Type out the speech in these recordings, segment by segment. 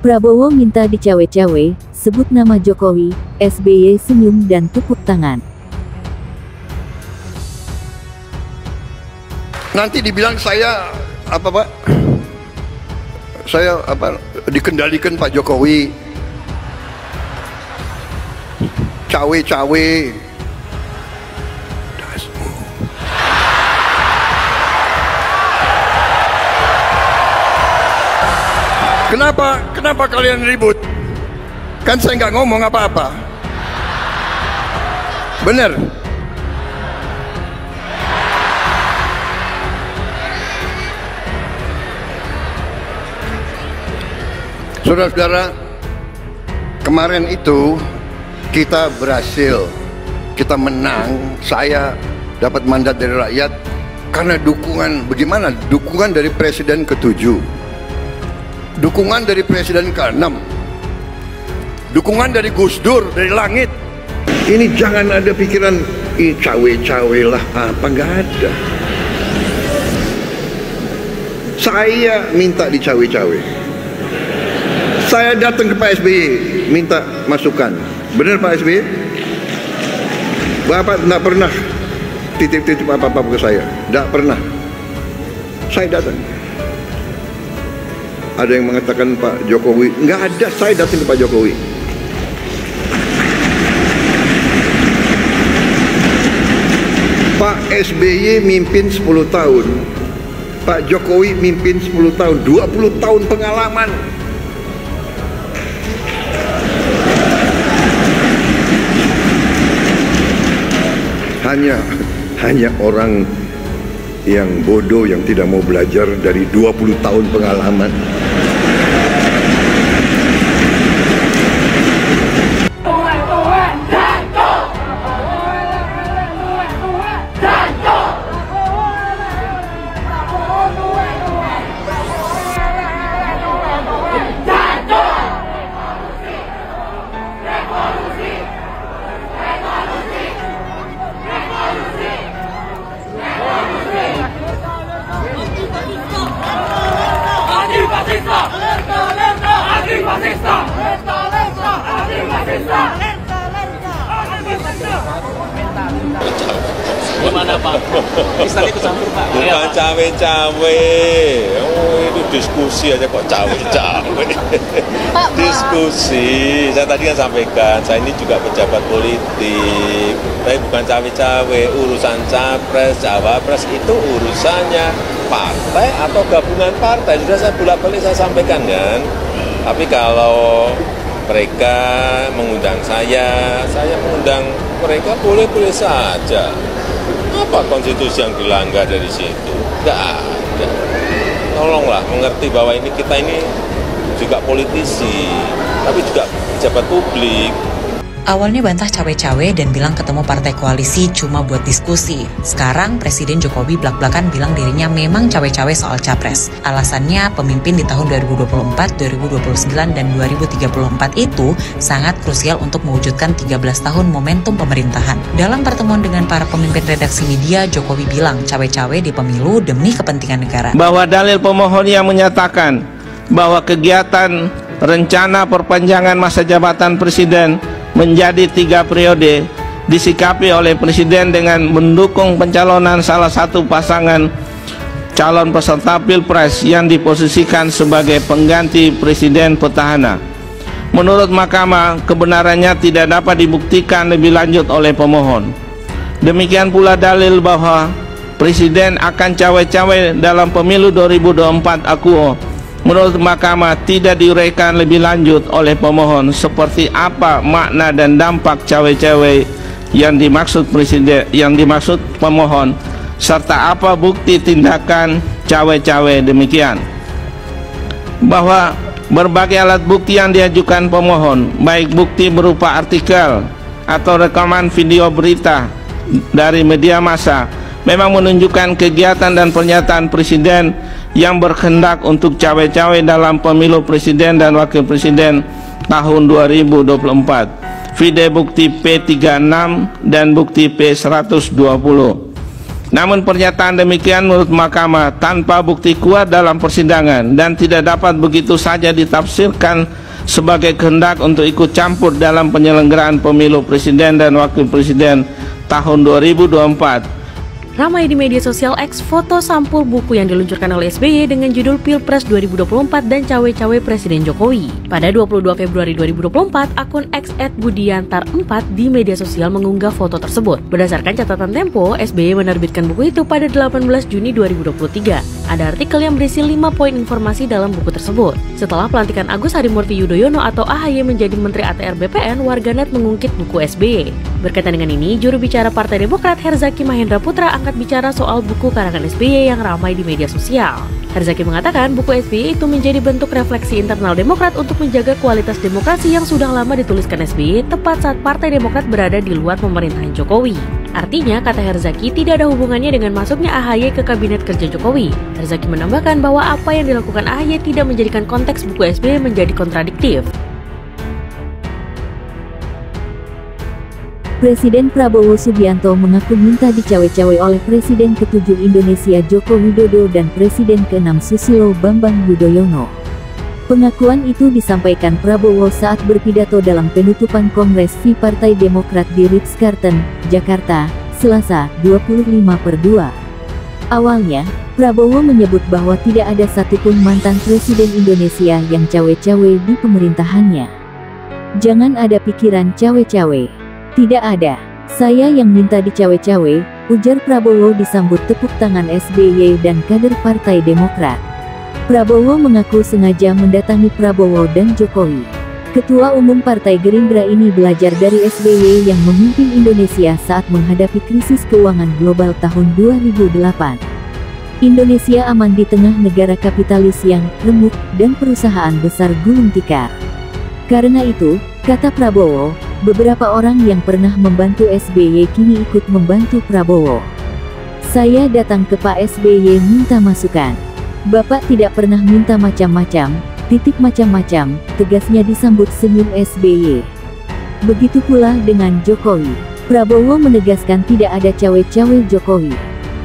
Prabowo minta dicawe-cawe, sebut nama Jokowi, SBY senyum dan tepuk tangan. Nanti dibilang saya apa Pak? Saya apa? Dikendalikan Pak Jokowi. Cawe-cawe. Kenapa kalian ribut? Kan saya nggak ngomong apa-apa. Bener. Saudara-saudara, kemarin itu kita berhasil, kita menang, saya dapat mandat dari rakyat karena dukungan, bagaimana? Dukungan dari Presiden ke-7, dukungan dari Presiden ke-6, dukungan dari Gus Dur, dari langit. Ini jangan ada pikiran, cawe-cawe lah, apa, nggak ada. Saya minta dicawe-cawe. Saya datang ke Pak SBY minta masukan. Benar Pak SBY? Bapak tidak pernah titip-titip apa-apa ke saya. Tidak pernah. Saya datang. Ada yang mengatakan Pak Jokowi. Nggak ada, saya datang ke Pak Jokowi. Pak SBY mimpin 10 tahun. Pak Jokowi mimpin 10 tahun. 20 tahun pengalaman. Hanya orang yang bodoh yang tidak mau belajar dari 20 tahun pengalaman. Gimana Pak? Istilahnya ikut campur Pak? Bukan cawe-cawe. Oh, itu diskusi aja kok cawe-cawe. Diskusi. Saya tadi kan sampaikan, saya ini juga pejabat politik. Tapi bukan cawe-cawe. Urusan capres, cawapres itu urusannya partai atau gabungan partai. Sudah saya bolak-balik saya sampaikan kan. Tapi kalau mereka mengundang saya mengundang mereka boleh-boleh saja. Apa konstitusi yang dilanggar dari situ? Nggak ada. Tolonglah mengerti bahwa kita ini juga politisi, tapi juga pejabat publik. Awalnya bantah cawe-cawe dan bilang ketemu partai koalisi cuma buat diskusi. Sekarang Presiden Jokowi blak-blakan bilang dirinya memang cawe-cawe soal capres. Alasannya pemimpin di tahun 2024, 2029, dan 2034 itu sangat krusial untuk mewujudkan 13 tahun momentum pemerintahan. Dalam pertemuan dengan para pemimpin redaksi media, Jokowi bilang cawe-cawe di pemilu demi kepentingan negara. Bahwa dalil pemohon yang menyatakan bahwa kegiatan rencana perpanjangan masa jabatan Presiden menjadi 3 periode disikapi oleh Presiden dengan mendukung pencalonan salah satu pasangan calon peserta Pilpres yang diposisikan sebagai pengganti Presiden petahana. Menurut Mahkamah, kebenarannya tidak dapat dibuktikan lebih lanjut oleh pemohon. Demikian pula dalil bahwa Presiden akan cawe-cawe dalam pemilu 2024 akuo. Menurut Mahkamah tidak diuraikan lebih lanjut oleh pemohon seperti apa makna dan dampak cawe-cawe yang dimaksud pemohon serta apa bukti tindakan cawe-cawe demikian. Bahwa berbagai alat bukti yang diajukan pemohon, baik bukti berupa artikel atau rekaman video berita dari media massa, memang menunjukkan kegiatan dan pernyataan Presiden yang berkehendak untuk cawe-cawe dalam pemilu Presiden dan Wakil Presiden tahun 2024. Video bukti P36 dan bukti P120. Namun pernyataan demikian menurut Mahkamah tanpa bukti kuat dalam persidangan dan tidak dapat begitu saja ditafsirkan sebagai kehendak untuk ikut campur dalam penyelenggaraan pemilu presiden dan wakil presiden tahun 2024. Ramai di media sosial X foto sampul buku yang diluncurkan oleh SBY dengan judul Pilpres 2024 dan Cawe-Cawe Presiden Jokowi. Pada 22 Februari 2024, akun X @budiantar4 di media sosial mengunggah foto tersebut. Berdasarkan catatan Tempo, SBY menerbitkan buku itu pada 18 Juni 2023. Ada artikel yang berisi 5 poin informasi dalam buku tersebut. Setelah pelantikan Agus Harimurti Yudhoyono atau AHY menjadi Menteri ATR BPN, warganet mengungkit buku SBY. Berkaitan dengan ini, juru bicara Partai Demokrat Herzaki Mahendra Putra angkat bicara soal buku karangan SBY yang ramai di media sosial. Herzaki mengatakan buku SBY itu menjadi bentuk refleksi internal Demokrat untuk menjaga kualitas demokrasi yang sudah lama dituliskan SBY tepat saat Partai Demokrat berada di luar pemerintahan Jokowi. Artinya, kata Herzaki, tidak ada hubungannya dengan masuknya AHY ke Kabinet Kerja Jokowi. Herzaki menambahkan bahwa apa yang dilakukan AHY tidak menjadikan konteks buku SBY menjadi kontradiktif. Presiden Prabowo Subianto mengaku minta dicawe-cawe oleh Presiden ke-7 Indonesia Joko Widodo dan Presiden ke-6 Susilo Bambang Yudhoyono. Pengakuan itu disampaikan Prabowo saat berpidato dalam penutupan Kongres FI Partai Demokrat di Ritz-Carlton, Jakarta, Selasa, 25/2. Awalnya, Prabowo menyebut bahwa tidak ada satupun mantan Presiden Indonesia yang cawe-cawe di pemerintahannya. Jangan ada pikiran cawe-cawe. Tidak ada. Saya yang minta dicawe-cawe, ujar Prabowo disambut tepuk tangan SBY dan kader Partai Demokrat. Prabowo mengaku sengaja mendatangi Prabowo dan Jokowi. Ketua Umum Partai Gerindra ini belajar dari SBY yang memimpin Indonesia saat menghadapi krisis keuangan global tahun 2008. Indonesia aman di tengah negara kapitalis yang remuk dan perusahaan besar gulung tikar. Karena itu, kata Prabowo, beberapa orang yang pernah membantu SBY kini ikut membantu Prabowo. Saya datang ke Pak SBY minta masukan. Bapak tidak pernah minta macam-macam, macam-macam, tegasnya disambut senyum SBY. Begitu pula dengan Jokowi. Prabowo menegaskan tidak ada cawe-cawe Jokowi.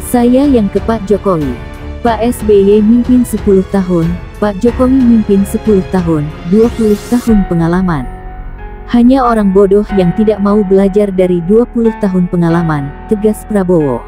Saya yang ke Pak Jokowi. Pak SBY mimpin 10 tahun, Pak Jokowi mimpin 10 tahun, 20 tahun pengalaman. Hanya orang bodoh yang tidak mau belajar dari 20 tahun pengalaman, tegas Prabowo.